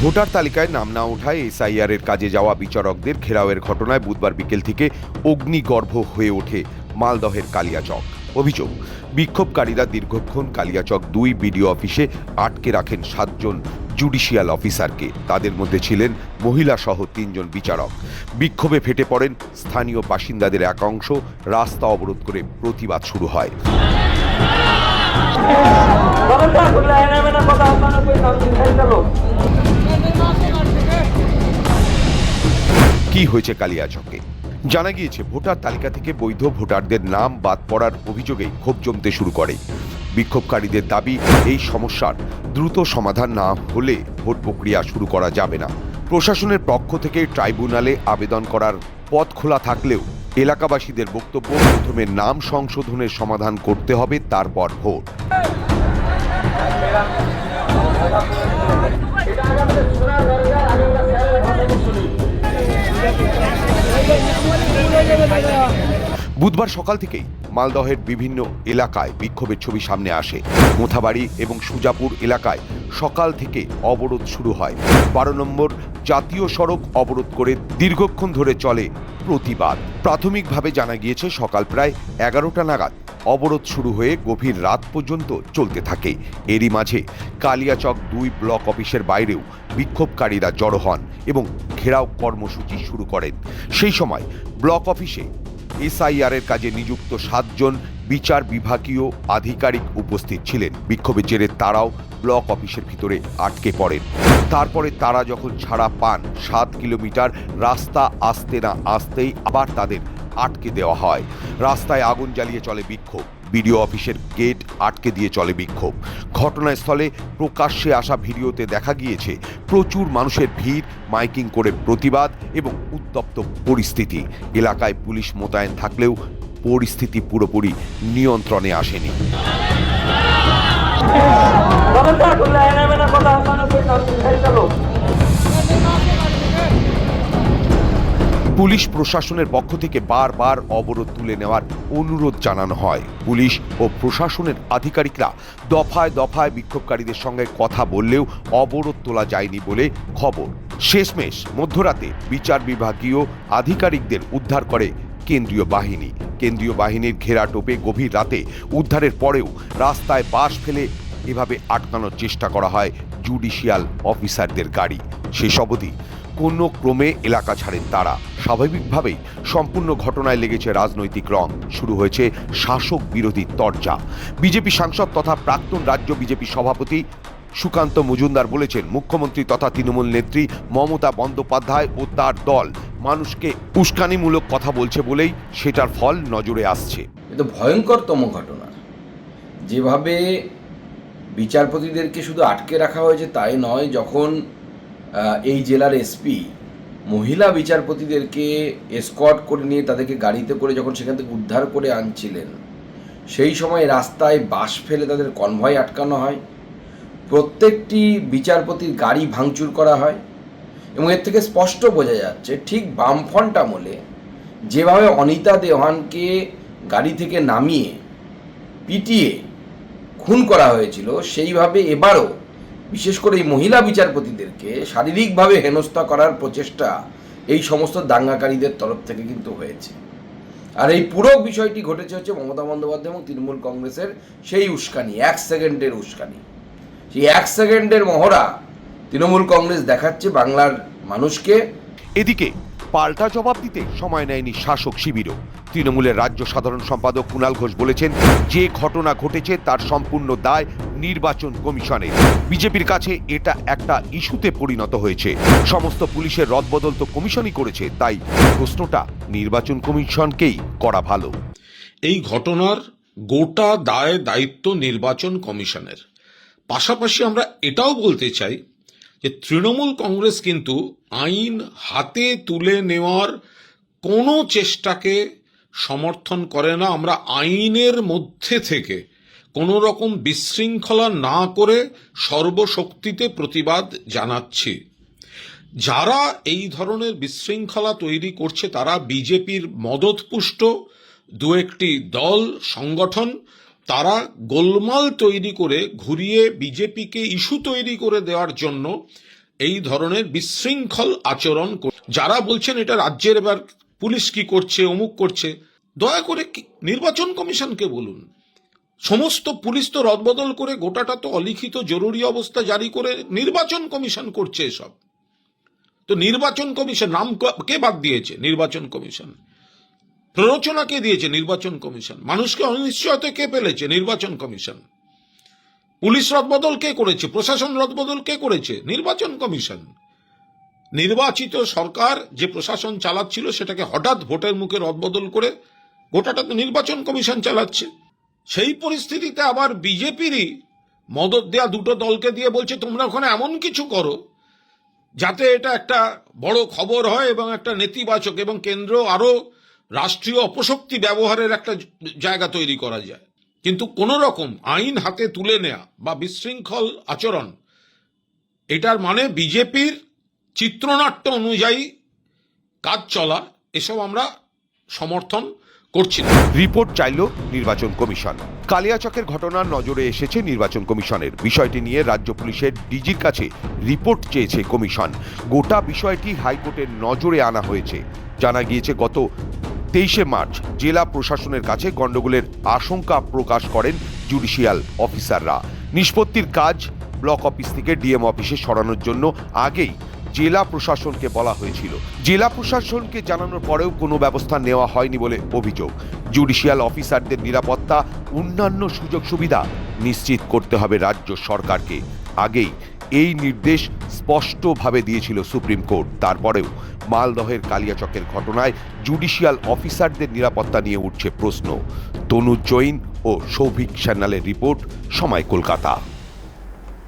Voter তালিকায় নাম না ওঠায় এসআইআর এর কাজে যাওয়া বিচারকদের ঘেরাওয়ের ঘটনায় বুধবার বিকেল থেকে অগ্নিগর্ভ হয়ে ওঠে মালদহের কালিয়াচক। অভিযোগ, বিক্ষোভকারীরা দীর্ঘক্ষণ কালিয়াচক 2 বিডিও অফিসে আটকে রাখেন 7 জন জুডিশিয়াল অফিসারকে। তাদের মধ্যে ছিলেন মহিলা সহ 3 জন বিচারক। বিক্ষোভে ফেটে পড়েন স্থানীয় বাসিন্দাদের এক অংশ। রাস্তা অবরোধ করে প্রতিবাদ শুরু হয়। কি হয়েছে কালিয়াচকে? জানা গিয়েছে, ভোটার তালিকা থেকে বৈধ ভোটারদের নাম বাদ পড়ার অভিযোগেই ক্ষোভ জমতে শুরু করে। বিক্ষোভকারীদের দাবি, এই সমস্যার দ্রুত সমাধান না হলে ভোট প্রক্রিয়া শুরু করা যাবে না। প্রশাসনের পক্ষ থেকে ট্রাইব্যুনালে আবেদন করার পথ খোলা থাকলেও এলাকাবাসীদের বক্তব্য, প্রথমে নাম সংশোধনের সমাধান করতে হবে, তারপর ভোট। বুধবার সকাল থেকেই মালদহের বিভিন্ন এলাকায় বিক্ষোভের ছবি সামনে আসে। মোথাবাড়ি এবং সুজাপুর এলাকায় সকাল থেকে অবরোধ শুরু হয়। 12 নম্বর জাতীয় সড়ক অবরোধ করে দীর্ঘক্ষণ ধরে চলে প্রতিবাদ। প্রাথমিকভাবে জানা গিয়েছে, সকাল প্রায় 11টা নাগাদ অবরোধ শুরু হয়ে গভীর রাত পর্যন্ত চলতে থাকে। এরই মাঝে কালিয়াচক 2 ব্লক অফিসের বাইরেও বিক্ষোভকারীরা জড়ো হন এবং ঘেরাও কর্মসূচি শুরু করেন। সেই সময় ব্লক অফিসে এসআইআর এর কাজে নিযুক্ত 7 জন বিচার বিভাগীয় আধিকারিক উপস্থিত ছিলেন। বিক্ষোভের জেরে তারাও ব্লক অফিসের ভিতরে আটকে পড়েন। তারপরে তারা যখন ছাড়া পান, 7 কিলোমিটার রাস্তা আসতে না আসতেই আবার তাদের আটকে দেওয়া হয়। রাস্তায় আগুন জ্বালিয়ে চলে বিক্ষোভ। বিডিও অফিসের গেট আটকে দিয়ে চলে বিক্ষোভ। ঘটনাস্থলে প্রকাশ্যে আসা ভিডিওতে দেখা গিয়েছে প্রচুর মানুষের ভিড়, মাইকিং করে প্রতিবাদ এবং উত্তপ্ত পরিস্থিতি। এলাকায় পুলিশ মোতায়েন থাকলেও পরিস্থিতি পুরোপুরি নিয়ন্ত্রণে আসেনি। পুলিশ প্রশাসনের পক্ষ থেকে বারবার অবরোধ তুলে নেওয়ার অনুরোধ জানানো হয়। পুলিশ ও প্রশাসনের আধিকারিকরা দফায় দফায় বিক্ষোভকারীদের সঙ্গে কথা বললেও অবরোধ তোলা যায়নি বলে খবর। শেষমেশ মধ্যরাতে বিচার বিভাগীয় আধিকারিকদের উদ্ধার করে কেন্দ্রীয় বাহিনী। কেন্দ্রীয় বাহিনীর ঘেরাটোপে গভীর রাতে উদ্ধারের পরেও রাস্তায় বাঁশ ফেলে এভাবে আটকানোর চেষ্টা করা হয় জুডিশিয়াল অফিসারদের গাড়ি। শেষ অবধি কোনো ক্রমে এলাকা ছাড়েন তারা। স্বাভাবিকভাবেই সম্পূর্ণ ঘটনায় লেগেছে রাজনৈতিক রং। শুরু হয়েছে শাসক বিরোধী তরজা। বিজেপি সাংসদ তথা প্রাক্তন রাজ্য বিজেপি সভাপতি সুকান্ত মজুমদার বলেছেন, মুখ্যমন্ত্রী তথা তৃণমূল নেত্রী মমতা বন্দ্যোপাধ্যায় ও তার দল মানুষকে উস্কানিমূলক কথা বলছে বলেই সেটার ফল নজরে আসছে। এটা ভয়ঙ্করতম ঘটনা। যেভাবে বিচারপতিদেরকে শুধু আটকে রাখা হয়েছে তাই নয়, যখন এই জেলার এসপি মহিলা বিচারপতিদেরকে এসকর্ট করে নিয়ে তাদেরকে গাড়িতে করে যখন সেখান থেকে উদ্ধার করে আনছিলেন, সেই সময় রাস্তায় বাঁশ ফেলে তাদের কনভয় আটকানো হয়। প্রত্যেকটি বিচারপতির গাড়ি ভাঙচুর করা হয় এবং এর থেকে স্পষ্ট বোঝা যাচ্ছে, ঠিক বামফ্রন্ট আমলে যেভাবে অনিতা দেওয়ানকে গাড়ি থেকে নামিয়ে পিটিয়ে খুন করা হয়েছিল, সেইভাবে এবারও বিশেষ করে এই মহিলা বিচারপতিদেরকে শারীরিকভাবে হেনস্থা করার প্রচেষ্টা এই সমস্ত দাঙ্গাকারীদের তরফ থেকে কিন্তু হয়েছে। আর এই পুরো বিষয়টি ঘটেছে হচ্ছে মমতা বন্দ্যোপাধ্যায় এবং তৃণমূল কংগ্রেসের সেই উস্কানি, 1 সেকেন্ডের উস্কানি। সেই 1 সেকেন্ডের মহড়া তৃণমূল কংগ্রেস দেখাচ্ছে বাংলার মানুষকে। এদিকে পাল্টা জবাব দিতে সময় নেয়নি শাসক শিবিরও। তৃণমূলের রাজ্য সাধারণ সম্পাদক কুণাল ঘোষ বলেছেন, যে ঘটনা ঘটেছে তার সম্পূর্ণ দায় নির্বাচন কমিশনের। বিজেপির কাছে এটা একটা ইস্যুতে পরিণত হয়েছে। সমস্ত পুলিশের রদবদল তো কমিশনই করেছে, তাই প্রশ্নটা নির্বাচন কমিশনকেই করা ভালো। এই ঘটনার গোটা দায় দায়িত্ব নির্বাচন কমিশনের। পাশাপাশি আমরা এটাও বলতে চাই যে তৃণমূল কংগ্রেস কিন্তু আইন হাতে তুলে নেওয়ার কোনো চেষ্টাকে সমর্থন করে না। আমরা আইনের মধ্যে থেকে কোনো রকম বিশৃঙ্খলা না করে সর্বশক্তিতে প্রতিবাদ জানাচ্ছি। যারা এই ধরনের বিশৃঙ্খলা তৈরি করছে তারা বিজেপির মদতপুষ্ট দু একটি দল, সংগঠন, তারা গোলমাল তৈরি করে ঘুরিয়ে বিজেপিকে ইস্যু তৈরি করে দেওয়ার জন্য এই ধরনের বিশৃঙ্খল আচরণ যারা বলছেন এটা রাজ্যের এবার পুলিশ কি করছে, অমুক করছে, দয়া করে নির্বাচন কমিশনকে বলুন। সমস্ত পুলিশ তো রদবদল করে গোটাটা তো অলিখিত জরুরি অবস্থা জারি করে নির্বাচন কমিশন করছে এসব। তো নির্বাচন কমিশন নাম কে বাদ দিয়েছে? নির্বাচন কমিশন। প্ররোচনা কে দিয়েছে? নির্বাচন কমিশন। মানুষকে অনিশ্চয়তা কে ফেলেছে? নির্বাচন কমিশন। পুলিশ রদবদল কে করেছে? প্রশাসন রদবদল কে করেছে? নির্বাচন কমিশন। নির্বাচিত সরকার যে প্রশাসন চালাচ্ছিল সেটাকে হঠাৎ ভোটের মুখে রদবদল করে গোটাটা তো নির্বাচন কমিশন চালাচ্ছে। সেই পরিস্থিতিতে আবার বিজেপিরই মদত দেয়া দুটো দলকে দিয়ে বলছে তোমরা ওখানে এমন কিছু করো যাতে এটা একটা বড় খবর হয় এবং একটা নেতিবাচক এবং কেন্দ্র আরো রাষ্ট্রীয় অপশক্তি ব্যবহারের একটা জায়গা তৈরি করা যায়। কিন্তু কোন রকম আইন হাতে তুলে নেয়া বা বিশৃঙ্খল আচরণ, এটার মানে বিজেপির চিত্রনাট্য অনুযায়ী কাজ চলা, এসব আমরা সমর্থন করছি না। রিপোর্ট চাইল নির্বাচন কমিশন। কালিয়াচকের ঘটনার নজরে এসেছে নির্বাচন কমিশনের। বিষয়টি নিয়ে রাজ্য পুলিশের ডিজির কাছে রিপোর্ট চেয়েছে কমিশন। গোটা বিষয়টি হাইকোর্টের নজরে আনা হয়েছে। জানা গিয়েছে গত 23শে মার্চ জেলা প্রশাসনের কাছে গন্ডগোলের আশঙ্কা প্রকাশ করেন জুডিশিয়াল অফিসাররা। নিষ্পত্তির কাজ ব্লক অফিস থেকে ডিএম অফিসে সরানোর জন্য আগেই জেলা প্রশাসনকে বলা হয়েছিল। জেলা প্রশাসনকে জানানোর পরেও কোনো ব্যবস্থা নেওয়া হয়নি বলে অভিযোগ। জুডিশিয়াল অফিসারদের নিরাপত্তা, অন্যান্য সুযোগ সুবিধা নিশ্চিত করতে হবে রাজ্য সরকারকে। আগেই এই নির্দেশ স্পষ্টভাবে দিয়েছিল সুপ্রিম কোর্ট। তারপরেও মালদহের কালিয়াচকের ঘটনায় জুডিশিয়াল অফিসারদের নিরাপত্তা নিয়ে উঠছে প্রশ্ন। তনুজ জৈন ও সৌভিক সান্যালের রিপোর্ট, সময় কলকাতা।